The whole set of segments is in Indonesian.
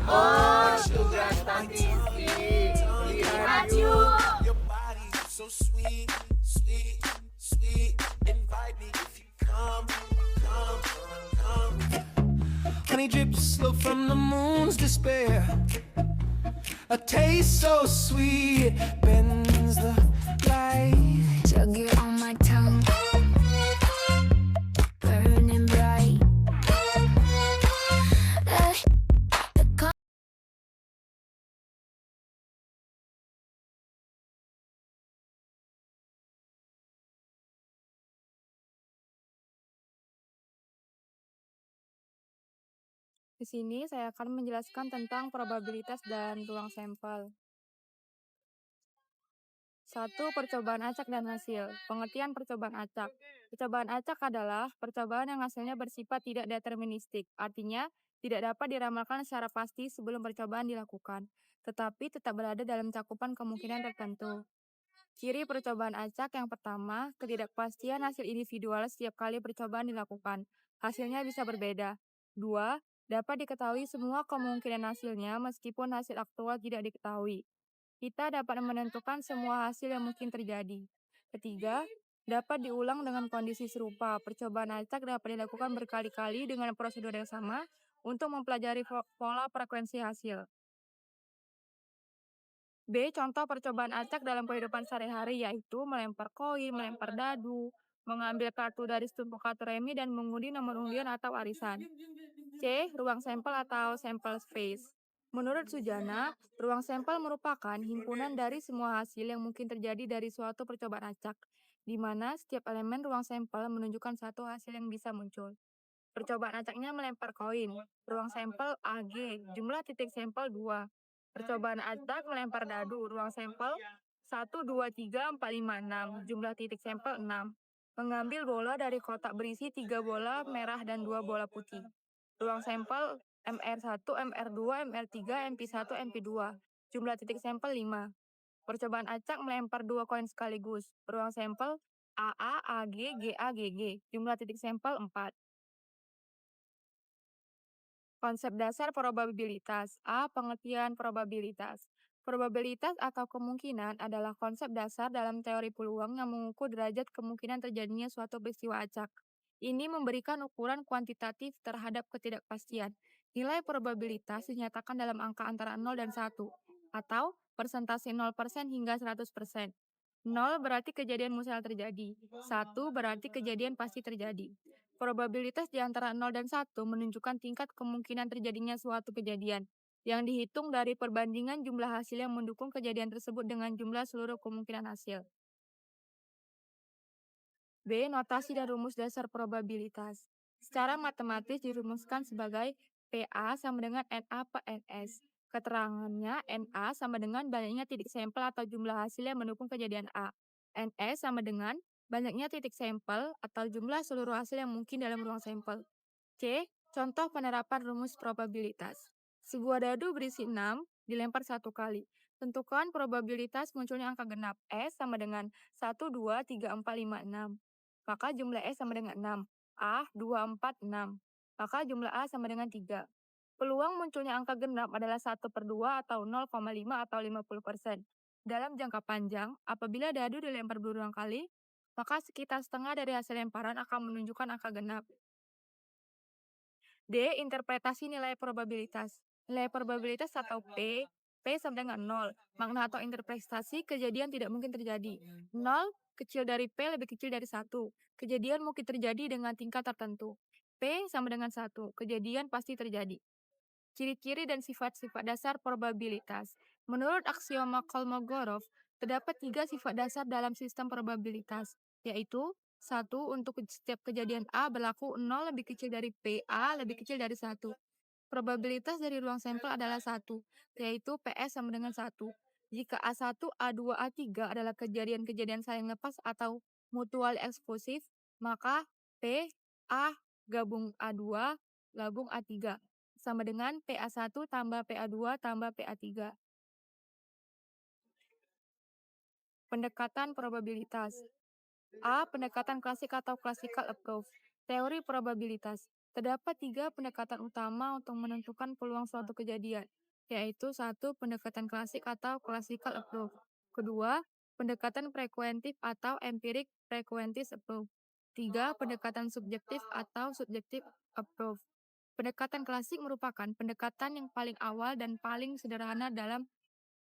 Oh, tugas statistik. Lihat yuk. Your body so sweet, sweet, sweet. Invite me if you come, come, come. Honey drips slow from the moon's despair. A taste so sweet, it bends the light. Sugar on my tongue, burning bright. The Di sini saya akan menjelaskan tentang probabilitas dan ruang sampel. 1. Percobaan acak dan hasil. Pengertian percobaan acak. Percobaan acak adalah percobaan yang hasilnya bersifat tidak deterministik, artinya tidak dapat diramalkan secara pasti sebelum percobaan dilakukan, tetapi tetap berada dalam cakupan kemungkinan tertentu. Ciri percobaan acak yang pertama, ketidakpastian hasil individual setiap kali percobaan dilakukan. Hasilnya bisa berbeda. 2. Dapat diketahui semua kemungkinan hasilnya meskipun hasil aktual tidak diketahui. Kita dapat menentukan semua hasil yang mungkin terjadi. Ketiga, dapat diulang dengan kondisi serupa. Percobaan acak dapat dilakukan berkali-kali dengan prosedur yang sama untuk mempelajari pola frekuensi hasil. B. Contoh percobaan acak dalam kehidupan sehari-hari yaitu melempar koin, melempar dadu, mengambil kartu dari setumpuk kartu remi, dan mengundi nomor undian atau arisan. C. Ruang sampel atau sample space. Menurut Sujana, ruang sampel merupakan himpunan dari semua hasil yang mungkin terjadi dari suatu percobaan acak, di mana setiap elemen ruang sampel menunjukkan satu hasil yang bisa muncul. Percobaan acaknya melempar koin. Ruang sampel AG, jumlah titik sampel 2. Percobaan acak melempar dadu. Ruang sampel 1, 2, 3, 4, 5, 6. Jumlah titik sampel 6. Mengambil bola dari kotak berisi 3 bola merah dan 2 bola putih. Ruang sampel MR1, MR2, MR3, MP1, MP2. Jumlah titik sampel 5. Percobaan acak melempar 2 koin sekaligus. Ruang sampel AA, AG, GA, GG. Jumlah titik sampel 4. Konsep dasar probabilitas. A. Pengertian probabilitas. Probabilitas atau kemungkinan adalah konsep dasar dalam teori peluang yang mengukur derajat kemungkinan terjadinya suatu peristiwa acak. Ini memberikan ukuran kuantitatif terhadap ketidakpastian. Nilai probabilitas dinyatakan dalam angka antara 0 dan 1, atau persentase 0% hingga 100%. 0 berarti kejadian mustahil terjadi, 1 berarti kejadian pasti terjadi. Probabilitas di antara 0 dan 1 menunjukkan tingkat kemungkinan terjadinya suatu kejadian, yang dihitung dari perbandingan jumlah hasil yang mendukung kejadian tersebut dengan jumlah seluruh kemungkinan hasil. B. Notasi dan rumus dasar probabilitas. Secara matematis dirumuskan sebagai PA sama dengan NA per NS. Keterangannya, NA sama dengan banyaknya titik sampel atau jumlah hasil yang mendukung kejadian A. NS sama dengan banyaknya titik sampel atau jumlah seluruh hasil yang mungkin dalam ruang sampel. C. Contoh penerapan rumus probabilitas. Sebuah dadu berisi 6 dilempar 1 kali. Tentukan probabilitas munculnya angka genap. S sama dengan 1, 2, 3, 4, 5, 6. Maka jumlah S sama dengan 6. A, 2, 4, 6. Maka jumlah A sama dengan 3. Peluang munculnya angka genap adalah 1/2 atau 0,5 atau 50%. Dalam jangka panjang, apabila dadu dilempar berulang kali, maka sekitar setengah dari hasil lemparan akan menunjukkan angka genap. D. Interpretasi nilai probabilitas. Nilai probabilitas atau P sama dengan 0. Makna atau interpretasi kejadian tidak mungkin terjadi. 0 kecil dari P lebih kecil dari 1. Kejadian mungkin terjadi dengan tingkat tertentu. P sama dengan 1. Kejadian pasti terjadi. Ciri-ciri dan sifat-sifat dasar probabilitas. Menurut aksioma Kolmogorov, terdapat 3 sifat dasar dalam sistem probabilitas, yaitu 1. Untuk setiap kejadian A berlaku 0 lebih kecil dari P, A lebih kecil dari 1. Probabilitas dari ruang sampel adalah 1, yaitu PS sama dengan 1. Jika A1, A2, A3 adalah kejadian-kejadian saling lepas atau mutual eksklusif, maka P, A gabung A2 gabung A3 sama dengan PA1 tambah PA2 tambah PA3. Pendekatan probabilitas. A. Pendekatan klasik atau classical approach. Teori probabilitas. Terdapat 3 pendekatan utama untuk menentukan peluang suatu kejadian, yaitu 1. Pendekatan klasik atau classical approach. Kedua, pendekatan frekuentif atau empiric frequentist approach. 3. Pendekatan subjektif atau subjective approach. Pendekatan klasik merupakan pendekatan yang paling awal dan paling sederhana dalam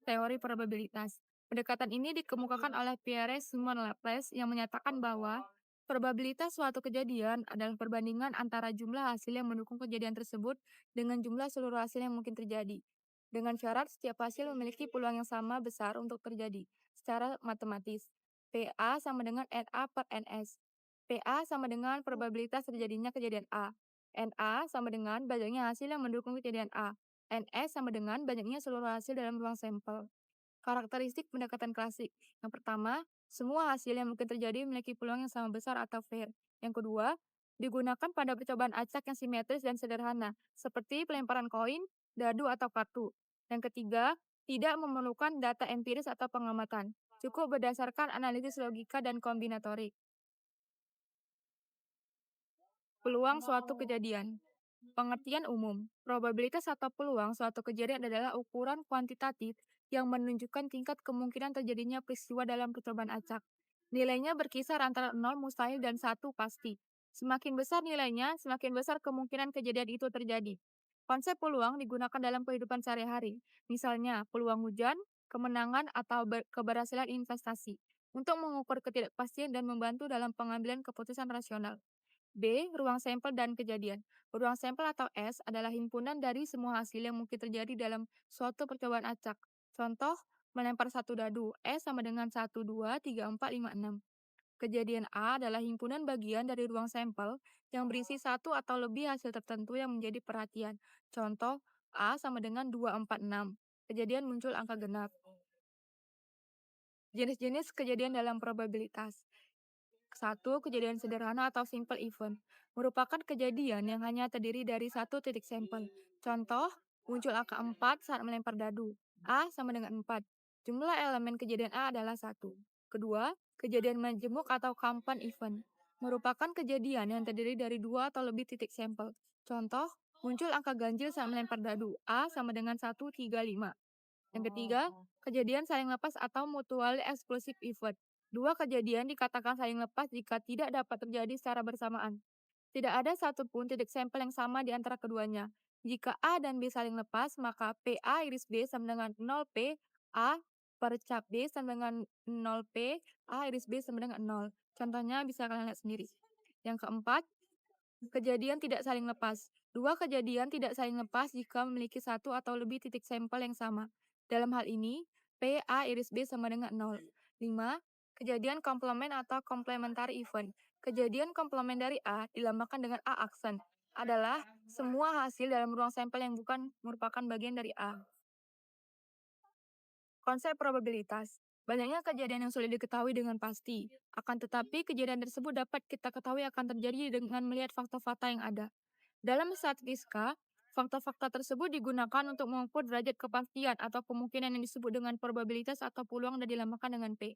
teori probabilitas. Pendekatan ini dikemukakan oleh Pierre Simon Laplace yang menyatakan bahwa probabilitas suatu kejadian adalah perbandingan antara jumlah hasil yang mendukung kejadian tersebut dengan jumlah seluruh hasil yang mungkin terjadi. Dengan syarat setiap hasil memiliki peluang yang sama besar untuk terjadi secara matematis. PA sama dengan NA per NS. PA sama dengan probabilitas terjadinya kejadian A. NA sama dengan banyaknya hasil yang mendukung kejadian A. NS sama dengan banyaknya seluruh hasil dalam ruang sampel. Karakteristik pendekatan klasik. Yang pertama, semua hasil yang mungkin terjadi memiliki peluang yang sama besar atau fair. Yang kedua, digunakan pada percobaan acak yang simetris dan sederhana, seperti pelemparan koin, dadu, atau kartu. Yang ketiga, tidak memerlukan data empiris atau pengamatan, cukup berdasarkan analisis logika dan kombinatorik. Peluang suatu kejadian. Pengertian umum. Probabilitas atau peluang suatu kejadian adalah ukuran kuantitatif yang menunjukkan tingkat kemungkinan terjadinya peristiwa dalam percobaan acak. Nilainya berkisar antara 0 mustahil dan 1 pasti. Semakin besar nilainya, semakin besar kemungkinan kejadian itu terjadi. Konsep peluang digunakan dalam kehidupan sehari-hari. Misalnya, peluang hujan, kemenangan, atau keberhasilan investasi untuk mengukur ketidakpastian dan membantu dalam pengambilan keputusan rasional. B. Ruang sampel dan kejadian. Ruang sampel atau S adalah himpunan dari semua hasil yang mungkin terjadi dalam suatu percobaan acak. Contoh, melempar satu dadu, S sama dengan 1, 2, 3, 4, 5, 6. Kejadian A adalah himpunan bagian dari ruang sampel yang berisi satu atau lebih hasil tertentu yang menjadi perhatian. Contoh, A sama dengan 2, 4, 6. Kejadian muncul angka genap. Jenis-jenis kejadian dalam probabilitas. 1. Kejadian sederhana atau simple event. Merupakan kejadian yang hanya terdiri dari satu titik sampel. Contoh, muncul angka 4 saat melempar dadu. A sama dengan 4. Jumlah elemen kejadian A adalah 1. Kedua, kejadian majemuk atau compound event. Merupakan kejadian yang terdiri dari 2 atau lebih titik sampel. Contoh, muncul angka ganjil saat melempar dadu. A sama dengan 1, 3, 5. Yang ketiga, kejadian saling lepas atau mutually exclusive event. 2 kejadian dikatakan saling lepas jika tidak dapat terjadi secara bersamaan. Tidak ada satupun titik sampel yang sama di antara keduanya. Jika A dan B saling lepas, maka PA iris B sama dengan 0P, A per cap B sama dengan 0P, A iris B sama dengan 0. Contohnya bisa kalian lihat sendiri. Yang keempat, kejadian tidak saling lepas. 2 kejadian tidak saling lepas jika memiliki satu atau lebih titik sampel yang sama. Dalam hal ini, PA iris B sama dengan 0. 5. Kejadian komplement atau complementary event. Kejadian komplement dari A dilambangkan dengan A aksen. Adalah semua hasil dalam ruang sampel yang bukan merupakan bagian dari A. Konsep probabilitas. Banyaknya kejadian yang sulit diketahui dengan pasti. Akan tetapi, kejadian tersebut dapat kita ketahui akan terjadi dengan melihat fakta-fakta yang ada. Dalam statistika, fakta-fakta tersebut digunakan untuk mengukur derajat kepastian atau kemungkinan yang disebut dengan probabilitas atau peluang dan dilambangkan dengan P.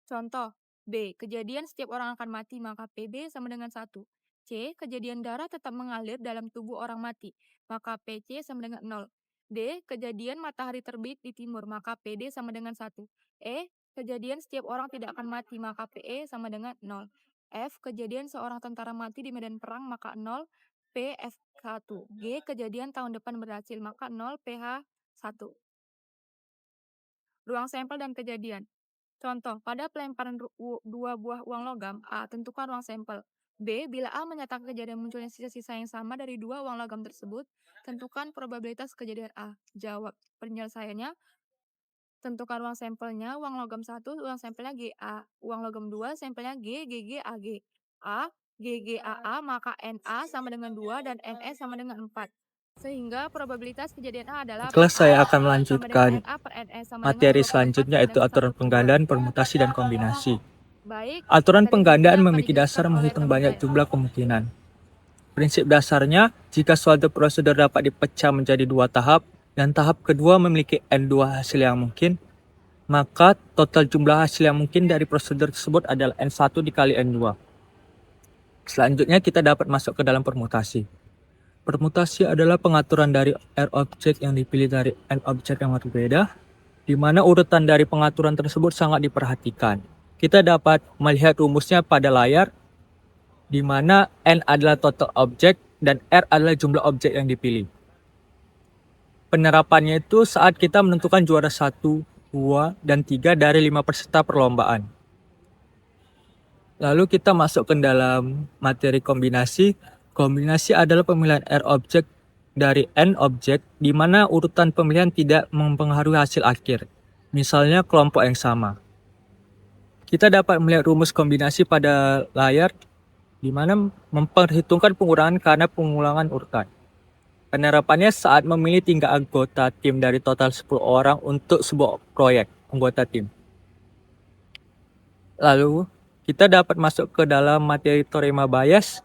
Contoh, B. Kejadian setiap orang akan mati, maka PB sama dengan 1. C. Kejadian darah tetap mengalir dalam tubuh orang mati, maka PC sama dengan 0. D. Kejadian matahari terbit di timur, maka PD sama dengan 1. E. Kejadian setiap orang tidak akan mati, maka PE sama dengan 0. F. Kejadian seorang tentara mati di medan perang, maka 0. PF1. G. Kejadian tahun depan berhasil, maka 0. PH1. Ruang sampel dan kejadian. Contoh, pada pelemparan 2 buah uang logam, A. Tentukan ruang sampel. B. Bila A menyatakan kejadian munculnya sisa-sisa yang sama dari 2 uang logam tersebut, tentukan probabilitas kejadian A. Jawab. Penyelesaiannya, tentukan uang sampelnya, uang logam 1, uang sampelnya GA. Uang logam 2, sampelnya G, GG, AG. A, GG, AA, maka NA sama dengan 2 dan NS sama dengan 4. Sehingga probabilitas kejadian A adalah Kelas saya akan sama melanjutkan dengan NA per NS sama dengan materi 24 selanjutnya, yaitu NS aturan per penggandaan, permutasi, dan kombinasi. Baik, Aturan dari penggandaan sini memiliki akan dasar dijelaskan oleh menghitung teman banyak saya. jumlah kemungkinan. Prinsip dasarnya, jika suatu prosedur dapat dipecah menjadi 2 tahap, dan tahap kedua memiliki N2 hasil yang mungkin, maka total jumlah hasil yang mungkin dari prosedur tersebut adalah N1 dikali N2. Selanjutnya kita dapat masuk ke dalam permutasi. Permutasi adalah pengaturan dari R object yang dipilih dari N object yang berbeda, di mana urutan dari pengaturan tersebut sangat diperhatikan. Kita dapat melihat rumusnya pada layar, di mana N adalah total object dan R adalah jumlah objek yang dipilih. Penerapannya itu saat kita menentukan juara 1, 2, dan 3 dari 5 peserta perlombaan. Lalu kita masuk ke dalam materi kombinasi. Kombinasi adalah pemilihan R objek dari N objek, di mana urutan pemilihan tidak mempengaruhi hasil akhir. Misalnya kelompok yang sama. Kita dapat melihat rumus kombinasi pada layar, di mana memperhitungkan pengurangan karena pengulangan urutan. Penerapannya saat memilih 3 anggota tim dari total 10 orang untuk sebuah proyek anggota tim. Lalu, kita dapat masuk ke dalam materi teorema Bayes.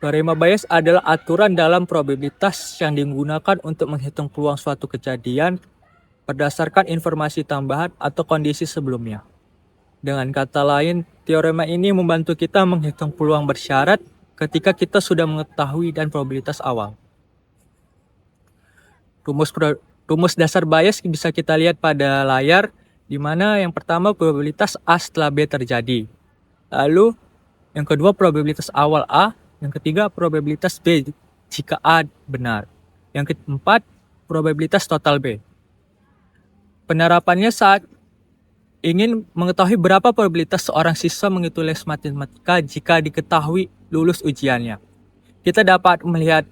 Teorema Bayes adalah aturan dalam probabilitas yang digunakan untuk menghitung peluang suatu kejadian berdasarkan informasi tambahan atau kondisi sebelumnya. Dengan kata lain, teorema ini membantu kita menghitung peluang bersyarat ketika kita sudah mengetahui dan probabilitas awal. Rumus dasar Bayes bisa kita lihat pada layar, di mana yang pertama probabilitas A setelah B terjadi. Lalu, yang kedua probabilitas awal A, yang ketiga probabilitas B jika A benar. Yang keempat probabilitas total B. Penerapannya saat ingin mengetahui berapa probabilitas seorang siswa mengikuti les matematika jika diketahui lulus ujiannya. Kita dapat melihat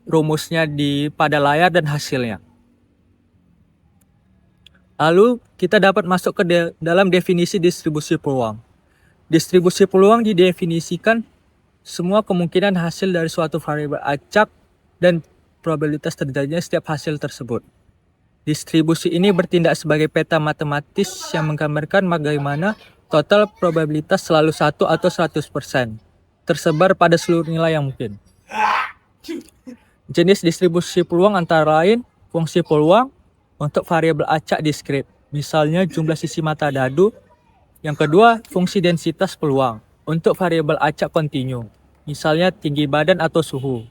rumusnya pada layar dan hasilnya. Lalu kita dapat masuk ke dalam definisi distribusi peluang. Distribusi peluang didefinisikan semua kemungkinan hasil dari suatu variabel acak dan probabilitas terjadinya setiap hasil tersebut. Distribusi ini bertindak sebagai peta matematis yang menggambarkan bagaimana total probabilitas selalu 1 atau 100% tersebar pada seluruh nilai yang mungkin. Jenis distribusi peluang antara lain fungsi peluang untuk variabel acak diskrit, misalnya jumlah sisi mata dadu. Yang kedua, fungsi densitas peluang untuk variabel acak kontinu, misalnya tinggi badan atau suhu.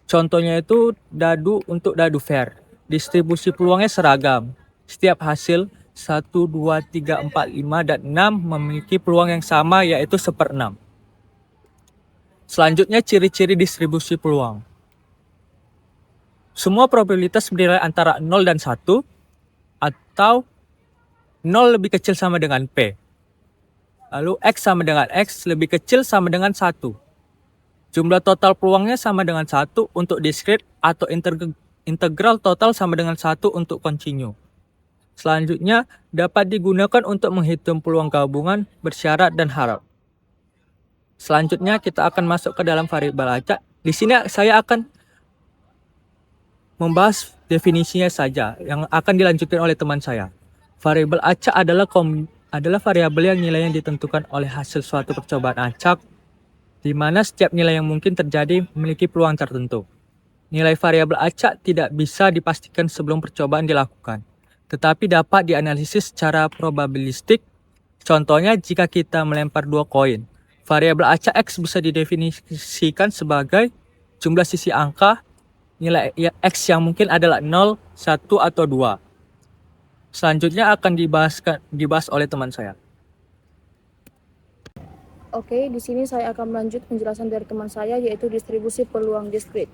Contohnya itu dadu untuk dadu fair. Distribusi peluangnya seragam. Setiap hasil 1, 2, 3, 4, 5, dan 6 memiliki peluang yang sama, yaitu 1/6. Selanjutnya, ciri-ciri distribusi peluang. Semua probabilitas bernilai antara 0 dan 1, atau 0 lebih kecil sama dengan P. Lalu X sama dengan X lebih kecil sama dengan 1. Jumlah total peluangnya sama dengan 1 untuk diskrit atau integral total sama dengan 1 untuk kontinu. Selanjutnya dapat digunakan untuk menghitung peluang gabungan, bersyarat, dan harap. Selanjutnya kita akan masuk ke dalam variabel acak. Di sini saya akan membahas definisinya saja yang akan dilanjutkan oleh teman saya. Variabel acak adalah variabel yang nilainya ditentukan oleh hasil suatu percobaan acak, di mana setiap nilai yang mungkin terjadi memiliki peluang tertentu. Nilai variabel acak tidak bisa dipastikan sebelum percobaan dilakukan, tetapi dapat dianalisis secara probabilistik. Contohnya, jika kita melempar 2 koin, variabel acak X bisa didefinisikan sebagai jumlah sisi angka. Nilai X yang mungkin adalah 0, 1, atau 2. Selanjutnya akan dibahas oleh teman saya. Oke, di sini saya akan melanjut penjelasan dari teman saya, yaitu distribusi peluang diskrit.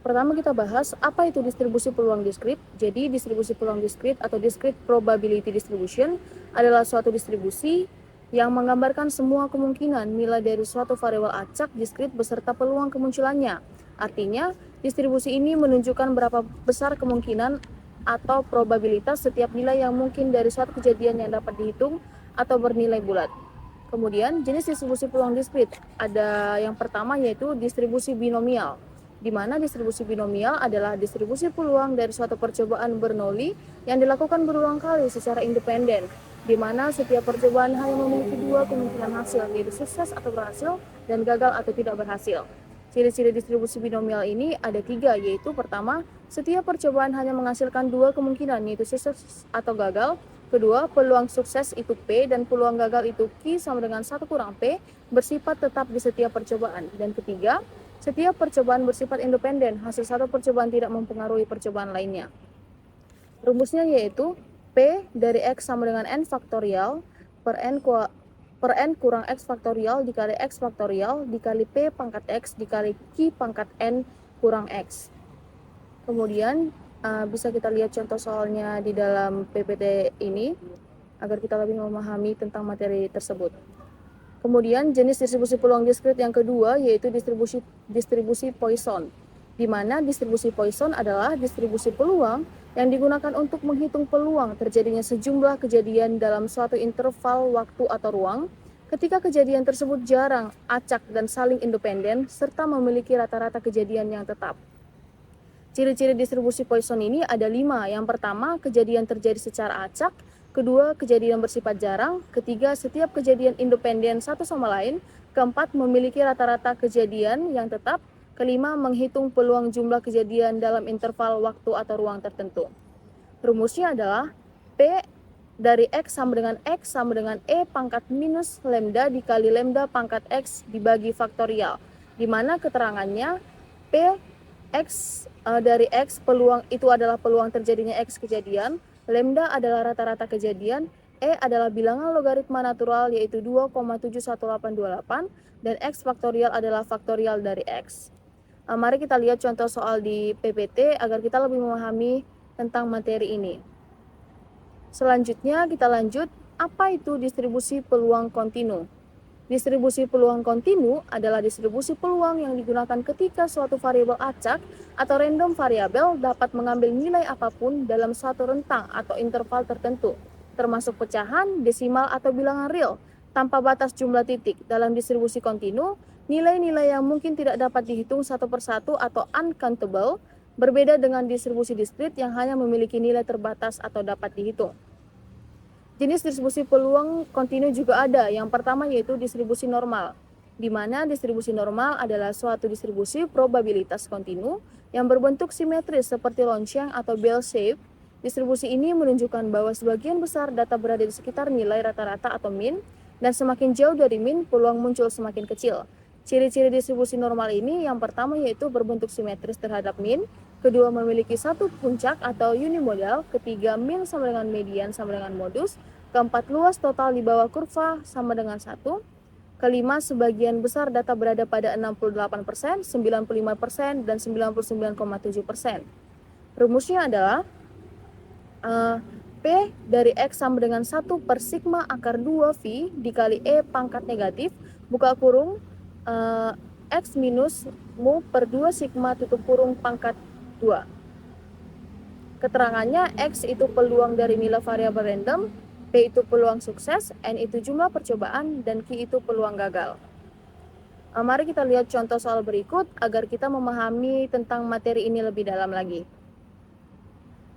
Pertama kita bahas apa itu distribusi peluang diskrit. Jadi distribusi peluang diskrit atau discrete probability distribution adalah suatu distribusi yang menggambarkan semua kemungkinan nilai dari suatu variabel acak diskrit beserta peluang kemunculannya. Artinya, distribusi ini menunjukkan berapa besar kemungkinan atau probabilitas setiap nilai yang mungkin dari suatu kejadian yang dapat dihitung atau bernilai bulat. Kemudian, jenis distribusi peluang diskrit. Ada yang pertama yaitu distribusi binomial, di mana distribusi binomial adalah distribusi peluang dari suatu percobaan Bernoulli yang dilakukan berulang kali secara independen, di mana setiap percobaan hanya memiliki 2 kemungkinan hasil, yaitu sukses atau berhasil dan gagal atau tidak berhasil. Ciri-ciri distribusi binomial ini ada 3, yaitu pertama, setiap percobaan hanya menghasilkan 2 kemungkinan, yaitu sukses atau gagal. Kedua, peluang sukses itu P dan peluang gagal itu Q sama dengan 1 kurang P bersifat tetap di setiap percobaan. Dan ketiga, setiap percobaan bersifat independen, hasil satu percobaan tidak mempengaruhi percobaan lainnya. Rumusnya yaitu P dari X sama dengan N faktorial per N kurang X faktorial dikali X faktorial dikali P pangkat X dikali Q pangkat N kurang X. Kemudian bisa kita lihat contoh soalnya di dalam PPT ini agar kita lebih memahami tentang materi tersebut. Kemudian jenis distribusi peluang diskrit yang kedua yaitu distribusi Poisson, di mana distribusi Poisson adalah distribusi peluang yang digunakan untuk menghitung peluang terjadinya sejumlah kejadian dalam suatu interval waktu atau ruang ketika kejadian tersebut jarang, acak, dan saling independen serta memiliki rata-rata kejadian yang tetap. Ciri-ciri distribusi Poisson ini ada 5. Yang pertama, kejadian terjadi secara acak. Kedua, kejadian bersifat jarang. Ketiga, setiap kejadian independen satu sama lain. Keempat, memiliki rata-rata kejadian yang tetap. Kelima, menghitung peluang jumlah kejadian dalam interval waktu atau ruang tertentu. Rumusnya adalah P dari X sama dengan E pangkat minus lambda dikali lambda pangkat X dibagi faktorial. Di mana keterangannya P X dari X peluang itu adalah peluang terjadinya X kejadian, lambda adalah rata-rata kejadian, E adalah bilangan logaritma natural yaitu 2,71828 dan X faktorial adalah faktorial dari X. Mari kita lihat contoh soal di PPT agar kita lebih memahami tentang materi ini. Selanjutnya kita lanjut, apa itu distribusi peluang kontinu? Distribusi peluang kontinu adalah distribusi peluang yang digunakan ketika suatu variabel acak atau random variabel dapat mengambil nilai apapun dalam suatu rentang atau interval tertentu, termasuk pecahan, desimal, atau bilangan real, tanpa batas jumlah titik. Dalam distribusi kontinu, nilai-nilai yang mungkin tidak dapat dihitung satu persatu atau uncountable, berbeda dengan distribusi diskrit yang hanya memiliki nilai terbatas atau dapat dihitung. Jenis distribusi peluang kontinu juga ada. Yang pertama yaitu distribusi normal, di mana distribusi normal adalah suatu distribusi probabilitas kontinu yang berbentuk simetris seperti lonceng atau bell shape. Distribusi ini menunjukkan bahwa sebagian besar data berada di sekitar nilai rata-rata atau min, dan semakin jauh dari min, peluang muncul semakin kecil. Ciri-ciri distribusi normal ini yang pertama yaitu berbentuk simetris terhadap min, kedua memiliki satu puncak atau unimodal, ketiga min sama dengan median sama dengan modus, keempat luas total di bawah kurva sama dengan 1, kelima sebagian besar data berada pada 68%, 95%, dan 99,7%. Rumusnya adalah P dari X sama dengan 1 per sigma akar 2V dikali E pangkat negatif, buka kurung, X minus mu per 2 sigma tutup kurung pangkat 2. Keterangannya X itu peluang dari nilai variabel random, P itu peluang sukses, N itu jumlah percobaan, dan Q itu peluang gagal. Mari kita lihat contoh soal berikut agar kita memahami tentang materi ini lebih dalam lagi.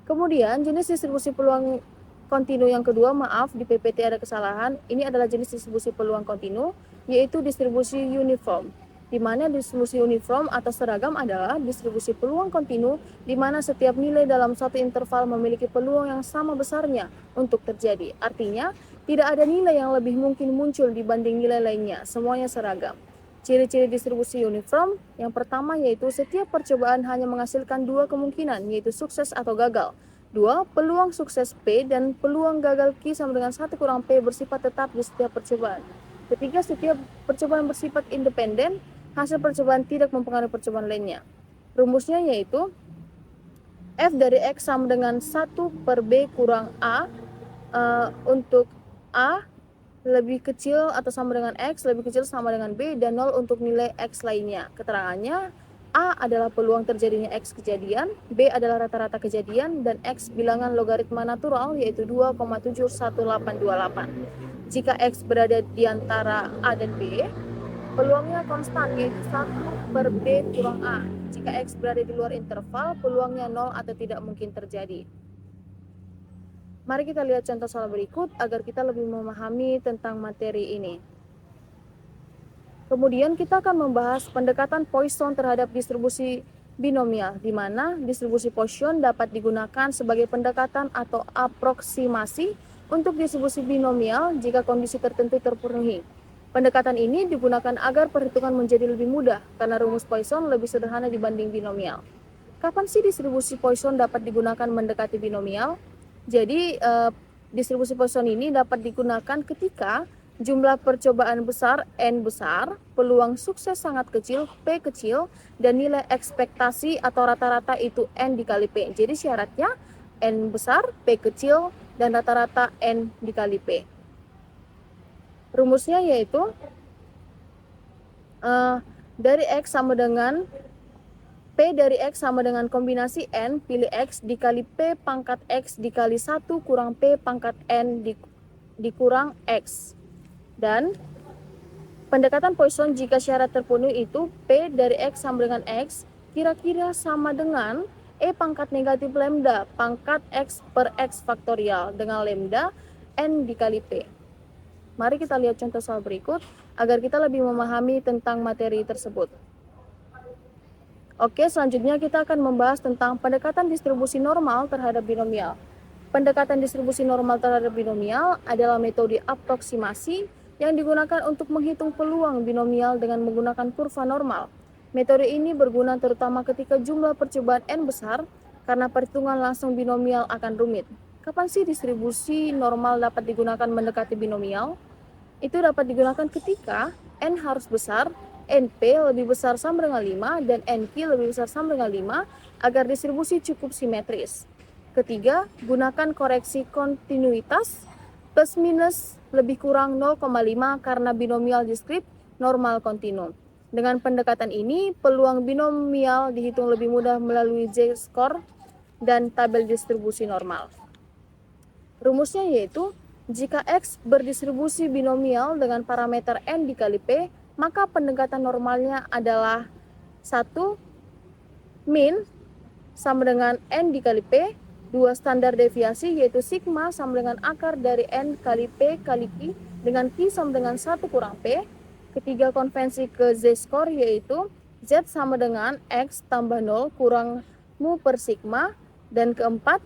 Kemudian jenis distribusi peluang kontinu yang kedua, maaf di PPT ada kesalahan, ini adalah jenis distribusi peluang kontinu yaitu distribusi uniform, di mana distribusi uniform atau seragam adalah distribusi peluang kontinu di mana setiap nilai dalam suatu interval memiliki peluang yang sama besarnya untuk terjadi. Artinya, tidak ada nilai yang lebih mungkin muncul dibanding nilai lainnya, semuanya seragam. Ciri-ciri distribusi uniform yang pertama yaitu setiap percobaan hanya menghasilkan dua kemungkinan, yaitu sukses atau gagal. 2. Peluang sukses P dan peluang gagal Q sama dengan 1 kurang P bersifat tetap di setiap percobaan. Ketiga, setiap percobaan bersifat independen, hasil percobaan tidak mempengaruhi percobaan lainnya. Rumusnya yaitu F dari X sama dengan 1 per B kurang A, untuk A lebih kecil atau sama dengan X, lebih kecil sama dengan B, dan 0 untuk nilai X lainnya. Keterangannya, A adalah peluang terjadinya X kejadian, B adalah rata-rata kejadian, dan X bilangan logaritma natural yaitu 2,71828. Jika X berada di antara A dan B, peluangnya konstan yaitu 1 per B kurang A. Jika X berada di luar interval, peluangnya 0 atau tidak mungkin terjadi. Mari kita lihat contoh soal berikut agar kita lebih memahami tentang materi ini. Kemudian kita akan membahas pendekatan Poisson terhadap distribusi binomial, di mana distribusi Poisson dapat digunakan sebagai pendekatan atau aproksimasi untuk distribusi binomial jika kondisi tertentu terpenuhi. Pendekatan ini digunakan agar perhitungan menjadi lebih mudah karena rumus Poisson lebih sederhana dibanding binomial. Kapan sih distribusi Poisson dapat digunakan mendekati binomial? Jadi, distribusi Poisson ini dapat digunakan ketika jumlah percobaan besar, N besar, peluang sukses sangat kecil, P kecil, dan nilai ekspektasi atau rata-rata itu N dikali P. Jadi syaratnya N besar, P kecil, dan rata-rata N dikali P. Rumusnya yaitu dari X sama dengan P dari X sama dengan kombinasi N pilih X dikali P pangkat X dikali 1 kurang P pangkat N dikurang X. Dan pendekatan Poisson jika syarat terpenuhi itu P dari X sama dengan X kira-kira sama dengan E pangkat negatif lambda pangkat X per X faktorial dengan lambda N dikali P. Mari kita lihat contoh soal berikut agar kita lebih memahami tentang materi tersebut. Oke, selanjutnya kita akan membahas tentang pendekatan distribusi normal terhadap binomial. Pendekatan distribusi normal terhadap binomial adalah metode aproksimasi yang digunakan untuk menghitung peluang binomial dengan menggunakan kurva normal. Metode ini berguna terutama ketika jumlah percobaan N besar karena perhitungan langsung binomial akan rumit. Kapan sih distribusi normal dapat digunakan mendekati binomial? Itu dapat digunakan ketika N harus besar, NP lebih besar sama dengan 5, dan NQ lebih besar sama dengan 5 agar distribusi cukup simetris. Ketiga, gunakan koreksi kontinuitas plus minus lebih kurang 0,5 karena binomial diskrit normal kontinu. Dengan pendekatan ini, peluang binomial dihitung lebih mudah melalui Z-score dan tabel distribusi normal. Rumusnya yaitu, jika X berdistribusi binomial dengan parameter N dikali P, maka pendekatan normalnya adalah 1 min sama dengan N dikali P, 2 standar deviasi yaitu sigma sama dengan akar dari N kali P kali Q dengan Q sama dengan 1 kurang P. Ketiga konvensi ke Z-score yaitu Z sama dengan X tambah 0 kurang mu per sigma. Dan keempat,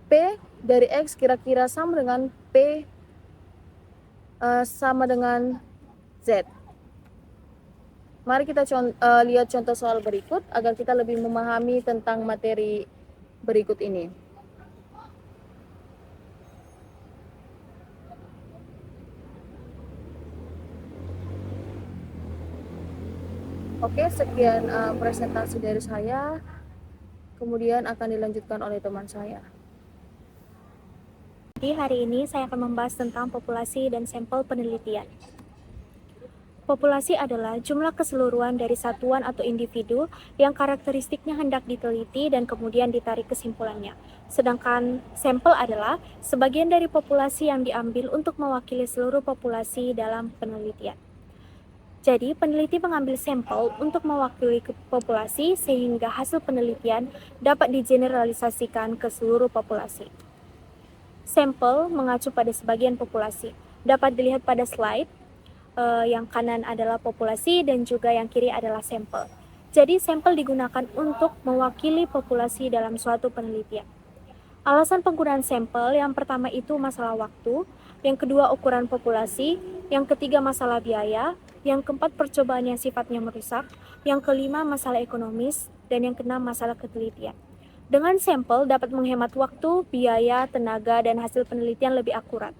P dari X kira-kira sama dengan P sama dengan Z. Mari kita lihat contoh soal berikut agar kita lebih memahami tentang materi berikut ini. Oke, sekian presentasi dari saya. Kemudian akan dilanjutkan oleh teman saya. Jadi hari ini saya akan membahas tentang populasi dan sampel penelitian. Populasi adalah jumlah keseluruhan dari satuan atau individu yang karakteristiknya hendak diteliti dan kemudian ditarik kesimpulannya. Sedangkan sampel adalah sebagian dari populasi yang diambil untuk mewakili seluruh populasi dalam penelitian. Jadi, peneliti mengambil sampel untuk mewakili populasi sehingga hasil penelitian dapat digeneralisasikan ke seluruh populasi. Sampel mengacu pada sebagian populasi. Dapat dilihat pada slide, yang kanan adalah populasi dan juga yang kiri adalah sampel. Jadi, sampel digunakan untuk mewakili populasi dalam suatu penelitian. Alasan penggunaan sampel yang pertama itu masalah waktu, yang kedua ukuran populasi, yang ketiga masalah biaya, yang keempat percobaan yang sifatnya merusak, yang kelima masalah ekonomis, dan yang keenam masalah ketelitian. Dengan sampel dapat menghemat waktu, biaya, tenaga, dan hasil penelitian lebih akurat,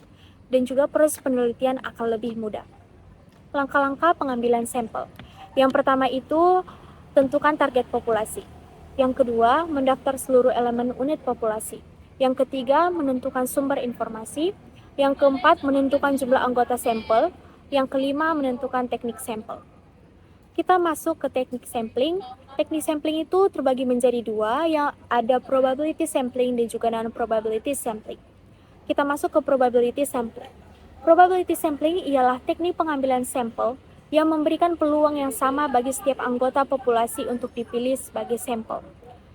dan juga proses penelitian akan lebih mudah. Langkah-langkah pengambilan sampel. Yang pertama itu tentukan target populasi. Yang kedua, mendaftar seluruh elemen unit populasi. Yang ketiga, menentukan sumber informasi. Yang keempat, menentukan jumlah anggota sampel. Yang kelima, menentukan teknik sampel. Kita masuk ke teknik sampling. Teknik sampling itu terbagi menjadi dua, yang ada probability sampling dan juga non-probability sampling. Kita masuk ke probability sampling. Probability sampling ialah teknik pengambilan sampel yang memberikan peluang yang sama bagi setiap anggota populasi untuk dipilih sebagai sampel.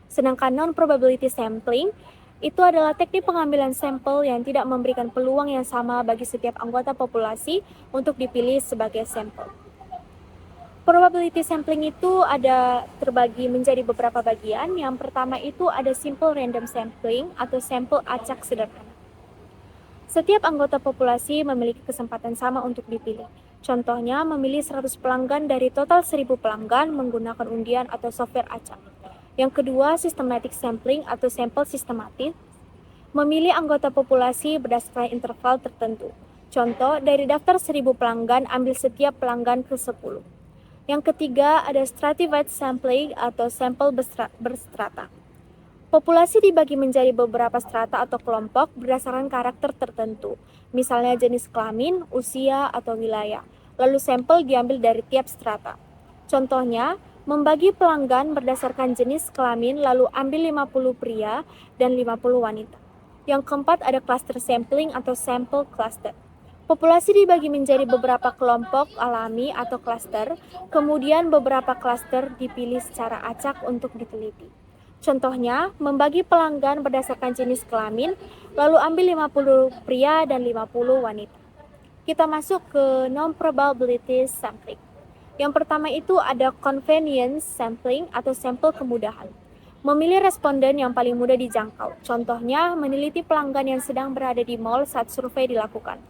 Sedangkan non-probability sampling itu adalah teknik pengambilan sampel yang tidak memberikan peluang yang sama bagi setiap anggota populasi untuk dipilih sebagai sampel. Probability sampling itu ada terbagi menjadi beberapa bagian. Yang pertama itu ada simple random sampling atau sampel acak sederhana. Setiap anggota populasi memiliki kesempatan sama untuk dipilih. Contohnya, memilih 100 pelanggan dari total 1000 pelanggan menggunakan undian atau software acak. Yang kedua, systematic sampling atau sampel sistematis. Memilih anggota populasi berdasarkan interval tertentu. Contoh, dari daftar 1000 pelanggan, ambil setiap pelanggan ke-10. Yang ketiga, ada stratified sampling atau sampel berstrata. Populasi dibagi menjadi beberapa strata atau kelompok berdasarkan karakter tertentu, misalnya jenis kelamin, usia, atau wilayah. Lalu sampel diambil dari tiap strata. Contohnya, membagi pelanggan berdasarkan jenis kelamin lalu ambil 50 pria dan 50 wanita. Yang keempat ada cluster sampling atau sample cluster. Populasi dibagi menjadi beberapa kelompok alami atau cluster, kemudian beberapa cluster dipilih secara acak untuk diteliti. Contohnya, membagi pelanggan berdasarkan jenis kelamin, lalu ambil 50 pria dan 50 wanita. Kita masuk ke non-probability sampling. Yang pertama itu ada convenience sampling atau sampel kemudahan. Memilih responden yang paling mudah dijangkau. Contohnya, meneliti pelanggan yang sedang berada di mall saat survei dilakukan.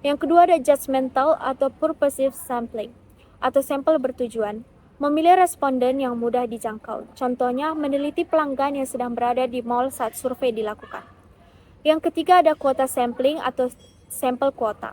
Yang kedua ada judgmental atau purposive sampling atau sampel bertujuan. Memilih responden yang mudah dijangkau. Contohnya, meneliti pelanggan yang sedang berada di mall saat survei dilakukan. Yang ketiga ada kuota sampling atau sampel kuota.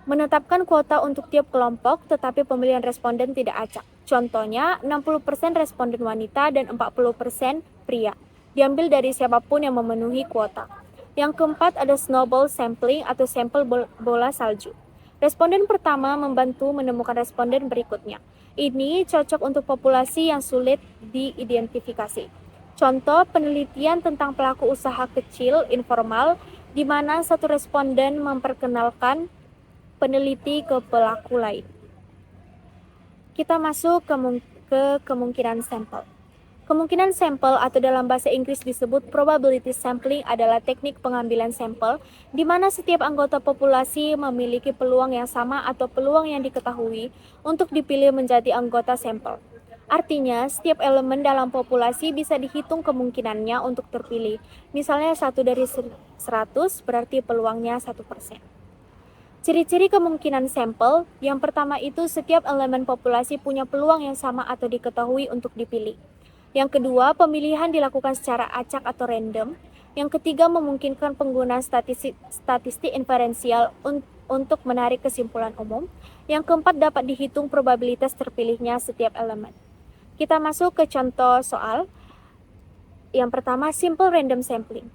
Menetapkan kuota untuk tiap kelompok, tetapi pemilihan responden tidak acak. Contohnya, 60% responden wanita dan 40% pria. Diambil dari siapapun yang memenuhi kuota. Yang keempat ada snowball sampling atau sampel bola salju. Responden pertama membantu menemukan responden berikutnya. Ini cocok untuk populasi yang sulit diidentifikasi. Contoh penelitian tentang pelaku usaha kecil informal di mana satu responden memperkenalkan peneliti ke pelaku lain. Kita masuk ke kemungkinan sampel. Kemungkinan sampel atau dalam bahasa Inggris disebut probability sampling adalah teknik pengambilan sampel di mana setiap anggota populasi memiliki peluang yang sama atau peluang yang diketahui untuk dipilih menjadi anggota sampel. Artinya, setiap elemen dalam populasi bisa dihitung kemungkinannya untuk terpilih. Misalnya 1 dari 100 berarti peluangnya 1%. Ciri-ciri kemungkinan sampel, yang pertama itu setiap elemen populasi punya peluang yang sama atau diketahui untuk dipilih. Yang kedua, pemilihan dilakukan secara acak atau random. Yang ketiga, memungkinkan penggunaan statistik inferensial untuk menarik kesimpulan umum. Yang keempat, dapat dihitung probabilitas terpilihnya setiap elemen. Kita masuk ke contoh soal. Yang pertama, simple random sampling.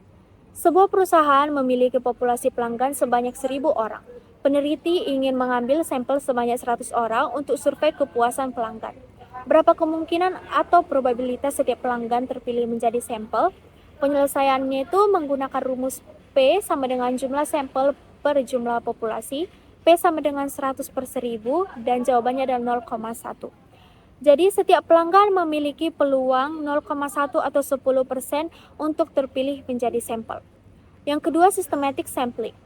Sebuah perusahaan memiliki populasi pelanggan sebanyak 1000 orang. Peneliti ingin mengambil sampel sebanyak 100 orang untuk survei kepuasan pelanggan. Berapa kemungkinan atau probabilitas setiap pelanggan terpilih menjadi sampel? Penyelesaiannya itu menggunakan rumus P sama dengan jumlah sampel per jumlah populasi, P sama dengan 100 per 1000, dan jawabannya adalah 0,1. Jadi setiap pelanggan memiliki peluang 0,1 atau 10% untuk terpilih menjadi sampel. Yang kedua, systematic sampling.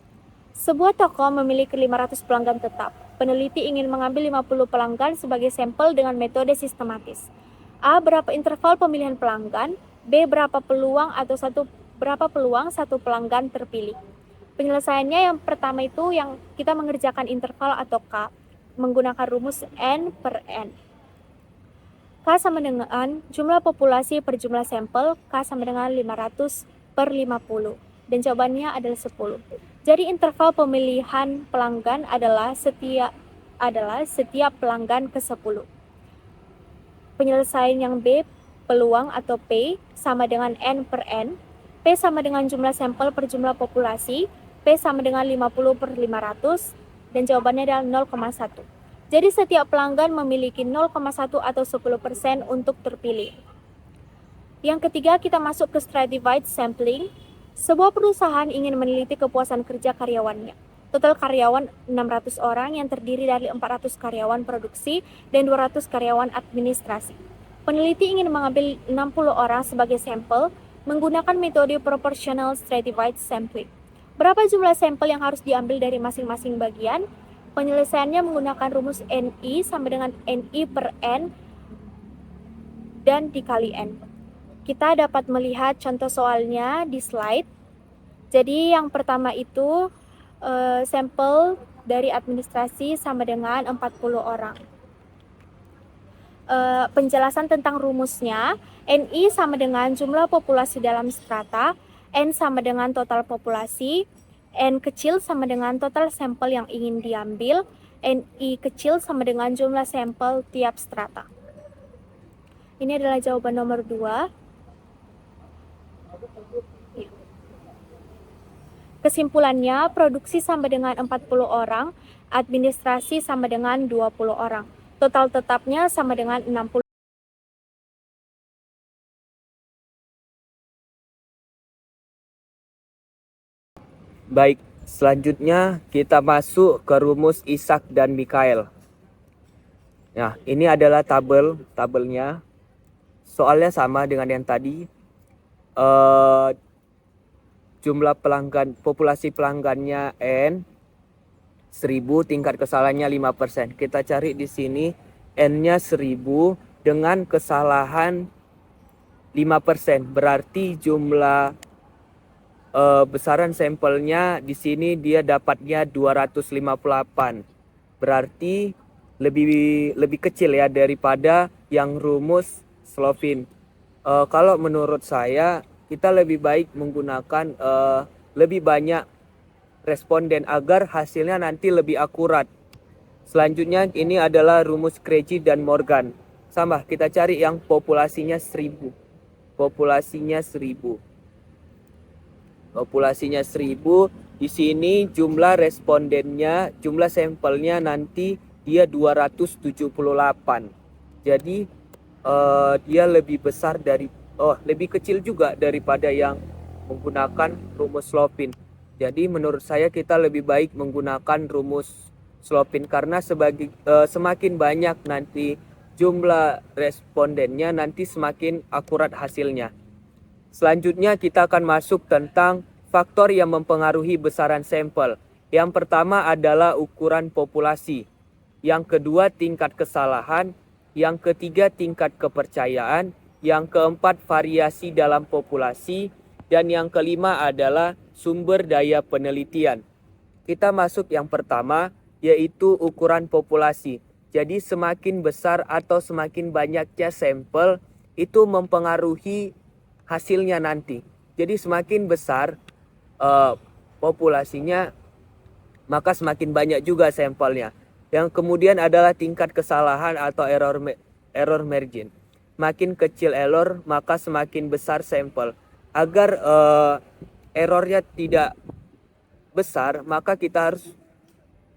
Sebuah toko memiliki 500 pelanggan tetap. Peneliti ingin mengambil 50 pelanggan sebagai sampel dengan metode sistematis. A. Berapa interval pemilihan pelanggan? B. Berapa peluang satu pelanggan terpilih? Penyelesaiannya yang pertama itu yang kita mengerjakan interval atau K menggunakan rumus N per N. K sama dengan jumlah populasi per jumlah sampel, K sama dengan 500 per 50. Dan jawabannya adalah 10. Jadi interval pemilihan pelanggan adalah setiap pelanggan ke-10. Penyelesaian yang B, peluang atau P sama dengan N per N. P sama dengan jumlah sampel per jumlah populasi. P sama dengan 50 per 500. Dan jawabannya adalah 0,1. Jadi setiap pelanggan memiliki 0,1 atau 10% untuk terpilih. Yang ketiga, kita masuk ke stratified sampling. Sebuah perusahaan ingin meneliti kepuasan kerja karyawannya. Total karyawan 600 orang yang terdiri dari 400 karyawan produksi dan 200 karyawan administrasi. Peneliti ingin mengambil 60 orang sebagai sampel menggunakan metode proportional stratified sampling. Berapa jumlah sampel yang harus diambil dari masing-masing bagian? Penyelesaiannya menggunakan rumus NI sama dengan NI per N dan dikali N. Kita dapat melihat contoh soalnya di slide. Jadi yang pertama itu sampel dari administrasi sama dengan 40 orang. Penjelasan tentang rumusnya, NI sama dengan jumlah populasi dalam strata, N sama dengan total populasi, N kecil sama dengan total sampel yang ingin diambil, NI kecil sama dengan jumlah sampel tiap strata. Ini adalah jawaban nomor 2. Kesimpulannya, produksi sama dengan 40 orang, administrasi sama dengan 20 orang. Total tetapnya sama dengan 60. Baik, selanjutnya kita masuk ke rumus Ishak dan Mikael. Nah, ini adalah tabelnya. Soalnya sama dengan yang tadi. Jumlah pelanggan, populasi pelanggannya N, 1000, tingkat kesalahannya 5%. Kita cari di sini N-nya 1000 dengan kesalahan 5%. Berarti jumlah besaran sampelnya di sini dia dapatnya 258. Berarti lebih kecil ya daripada yang rumus Slovin. Kalau menurut saya kita lebih baik menggunakan lebih banyak responden agar hasilnya nanti lebih akurat. Selanjutnya ini adalah rumus Krejci dan Morgan. Sama, kita cari yang populasinya 1000. Populasinya 1000. Populasinya 1000. Di sini jumlah respondennya, jumlah sampelnya nanti dia 278. Jadi dia lebih besar lebih kecil juga daripada yang menggunakan rumus Slovin. Jadi menurut saya kita lebih baik menggunakan rumus Slovin karena semakin banyak nanti jumlah respondennya nanti semakin akurat hasilnya. Selanjutnya kita akan masuk tentang faktor yang mempengaruhi besaran sampel. Yang pertama adalah ukuran populasi. Yang kedua tingkat kesalahan. Yang ketiga tingkat kepercayaan. Yang keempat variasi dalam populasi. Dan yang kelima adalah sumber daya penelitian. Kita masuk yang pertama yaitu ukuran populasi. Jadi semakin besar atau semakin banyaknya sampel itu mempengaruhi hasilnya nanti. Jadi semakin besar populasinya maka semakin banyak juga sampelnya. Yang kemudian adalah tingkat kesalahan atau error margin. Makin kecil error maka semakin besar sampel. Agar errornya tidak besar maka kita harus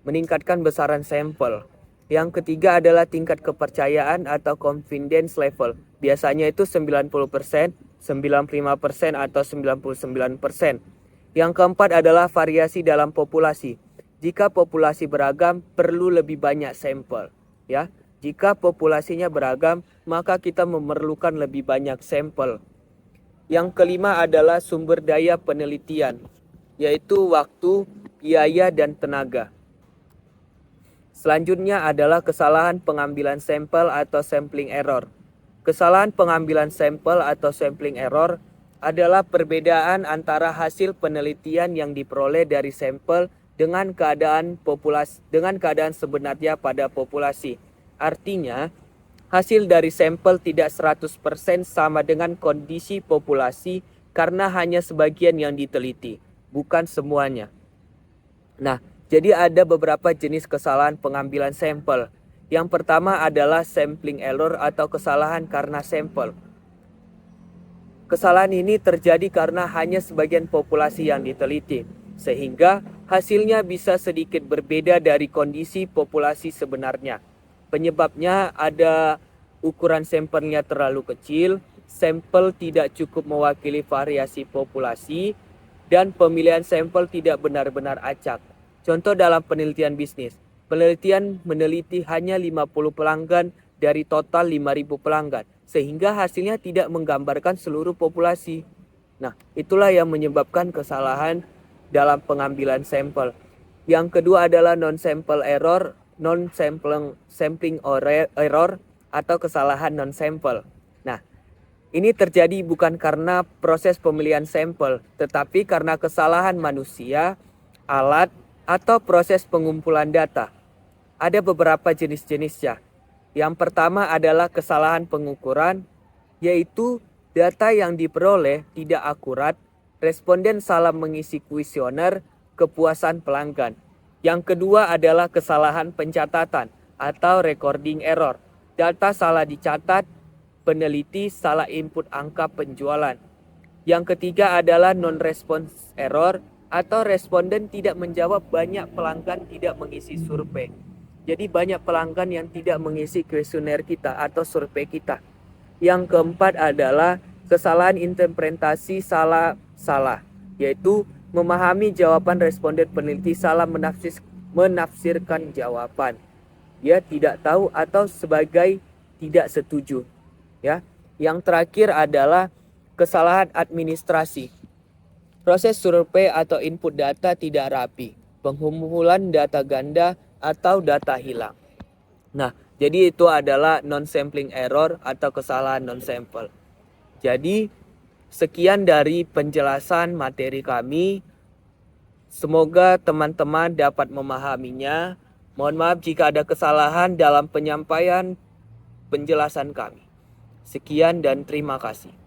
meningkatkan besaran sampel. Yang ketiga adalah tingkat kepercayaan atau confidence level. Biasanya itu 90%, 95% atau 99%. Yang keempat adalah variasi dalam populasi. Jika populasi beragam, perlu lebih banyak sampel. Ya, jika populasinya beragam, maka kita memerlukan lebih banyak sampel. Yang kelima adalah sumber daya penelitian, yaitu waktu, biaya, dan tenaga. Selanjutnya adalah kesalahan pengambilan sampel atau sampling error. Kesalahan pengambilan sampel atau sampling error adalah perbedaan antara hasil penelitian yang diperoleh dari sampel dengan keadaan sebenarnya pada populasi. Artinya, hasil dari sampel tidak 100% sama dengan kondisi populasi karena hanya sebagian yang diteliti, bukan semuanya. Nah, jadi ada beberapa jenis kesalahan pengambilan sampel. Yang pertama adalah sampling error atau kesalahan karena sampel. Kesalahan ini terjadi karena hanya sebagian populasi yang diteliti, sehingga hasilnya bisa sedikit berbeda dari kondisi populasi sebenarnya. Penyebabnya ada ukuran sampelnya terlalu kecil, sampel tidak cukup mewakili variasi populasi, dan pemilihan sampel tidak benar-benar acak. Contoh dalam penelitian bisnis. Penelitian meneliti hanya 50 pelanggan dari total 5.000 pelanggan. Sehingga hasilnya tidak menggambarkan seluruh populasi. Nah, itulah yang menyebabkan kesalahan dalam pengambilan sampel. Yang kedua adalah non-sampling error atau kesalahan non-sampel. Nah, ini terjadi bukan karena proses pemilihan sampel, tetapi karena kesalahan manusia, alat, atau proses pengumpulan data. Ada beberapa jenis-jenisnya. Yang pertama adalah kesalahan pengukuran, yaitu data yang diperoleh tidak akurat, responden salah mengisi kuesioner kepuasan pelanggan. Yang kedua adalah kesalahan pencatatan atau recording error. Data salah dicatat, peneliti salah input angka penjualan. Yang ketiga adalah non-response error atau responden tidak menjawab, banyak pelanggan tidak mengisi survei. Jadi banyak pelanggan yang tidak mengisi kuesioner kita atau survei kita. Yang keempat adalah kesalahan interpretasi salah, yaitu memahami jawaban responden peneliti salah menafsirkan jawaban. Dia tidak tahu atau sebagai tidak setuju. Ya. Yang terakhir adalah kesalahan administrasi. Proses survei atau input data tidak rapi, pengumpulan data ganda atau data hilang. Nah, jadi itu adalah non-sampling error atau kesalahan non-sample. Jadi, sekian dari penjelasan materi kami. Semoga teman-teman dapat memahaminya. Mohon maaf jika ada kesalahan dalam penyampaian penjelasan kami. Sekian dan terima kasih.